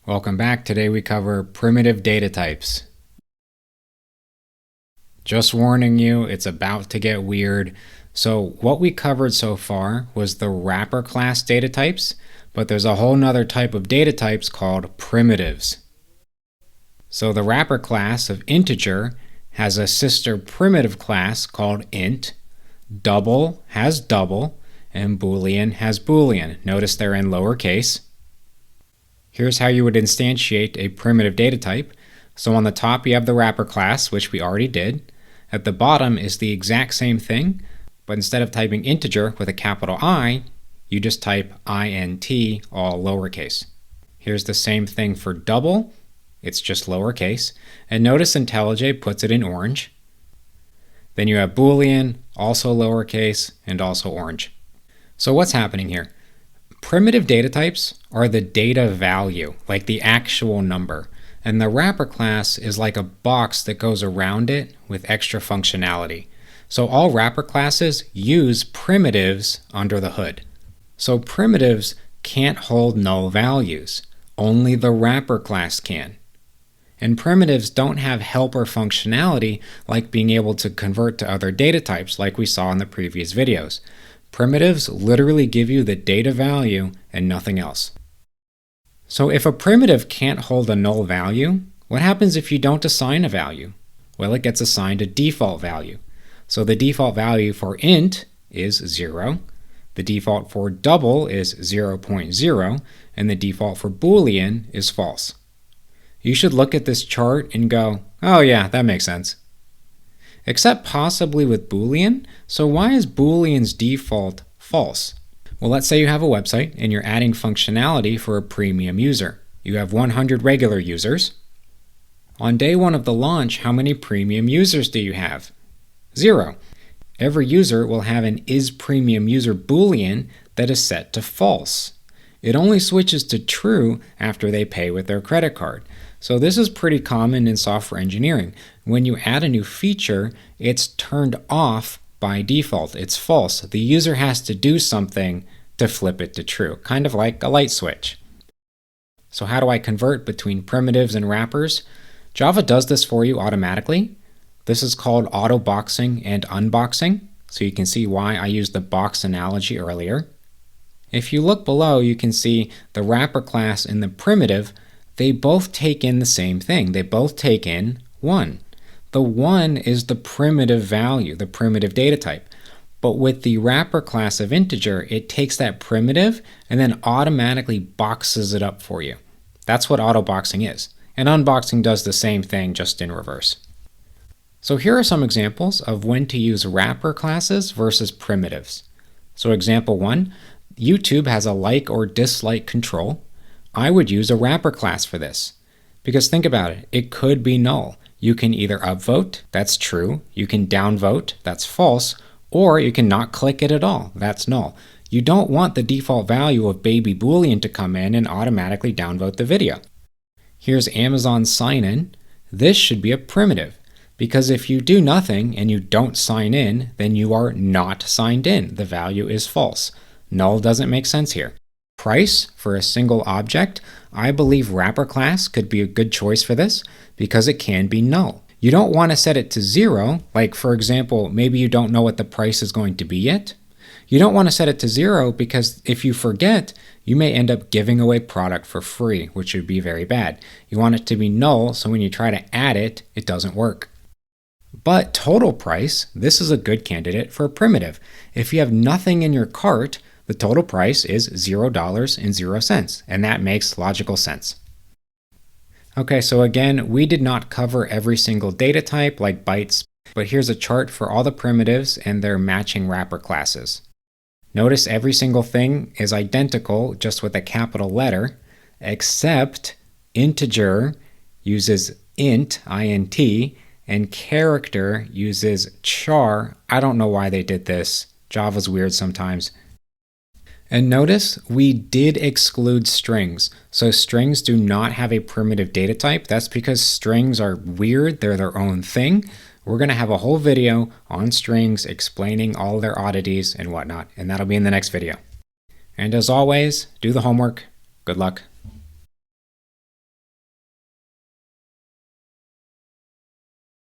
Welcome back. Today we cover primitive data types. Just warning you, it's about to get weird. So what we covered so far was the wrapper class data types, but there's a whole nother type of data types called primitives. So the wrapper class of integer has a sister primitive class called int, double has double, and boolean has boolean. Notice they're in lowercase. Here's how you would instantiate a primitive data type. So on the top you have the wrapper class, which we already did. At the bottom is the exact same thing, but instead of typing integer with a capital I, you just type int, all lowercase. Here's the same thing for double. It's just lowercase. And notice IntelliJ puts it in orange. Then you have boolean, also lowercase, and also orange. So what's happening here? Primitive data types are the data value, like the actual number, and the wrapper class is like a box that goes around it with extra functionality. So all wrapper classes use primitives under the hood. So primitives can't hold null values. Only the wrapper class can. And primitives don't have helper functionality like being able to convert to other data types like we saw in the previous videos. Primitives literally give you the data value and nothing else. So if a primitive can't hold a null value, what happens if you don't assign a value? Well, it gets assigned a default value. So the default value for int is 0, the default for double is 0.0, and the default for boolean is false. You should look at this chart and go, oh yeah, that makes sense. Except possibly with boolean. So why is boolean's default false? Well, let's say you have a website and you're adding functionality for a premium user. You have 100 regular users. On day one of the launch, how many premium users do you have? 0. Every user will have an isPremiumUser boolean that is set to false. It only switches to true after they pay with their credit card. So this is pretty common in software engineering. When you add a new feature, it's turned off by default. It's false. The user has to do something to flip it to true, kind of like a light switch. So how do I convert between primitives and wrappers? Java does this for you automatically. This is called autoboxing and unboxing, so you can see why I used the box analogy earlier. If you look below, you can see the wrapper class and the primitive, they both take in the same thing. They both take in 1. The 1 is the primitive value, the primitive data type. But with the wrapper class of integer, it takes that primitive and then automatically boxes it up for you. That's what autoboxing is. And unboxing does the same thing, just in reverse. So here are some examples of when to use wrapper classes versus primitives. So example 1, YouTube has a like or dislike control. I would use a wrapper class for this. Because think about it, it could be null. You can either upvote, that's true, you can downvote, that's false, or you can not click it at all, that's null. You don't want the default value of baby boolean to come in and automatically downvote the video. Here's Amazon sign in. This should be a primitive, because if you do nothing and you don't sign in, then you are not signed in. The value is false. Null doesn't make sense here. Price for a single object, I believe wrapper class could be a good choice for this because it can be null. You don't want to set it to 0, like for example, maybe you don't know what the price is going to be yet. You don't want to set it to 0 because if you forget, you may end up giving away product for free, which would be very bad. You want it to be null, so when you try to add it, it doesn't work. But total price, this is a good candidate for a primitive. If you have nothing in your cart, the total price is $0.00, and that makes logical sense. Okay, so again, we did not cover every single data type like bytes, but here's a chart for all the primitives and their matching wrapper classes. Notice every single thing is identical just with a capital letter, except integer uses int, and character uses char. I don't know why they did this. Java's weird sometimes. And notice we did exclude strings. So strings do not have a primitive data type. That's because strings are weird. They're their own thing. We're going to have a whole video on strings explaining all their oddities and whatnot, and that'll be in the next video. And as always, do the homework. Good luck.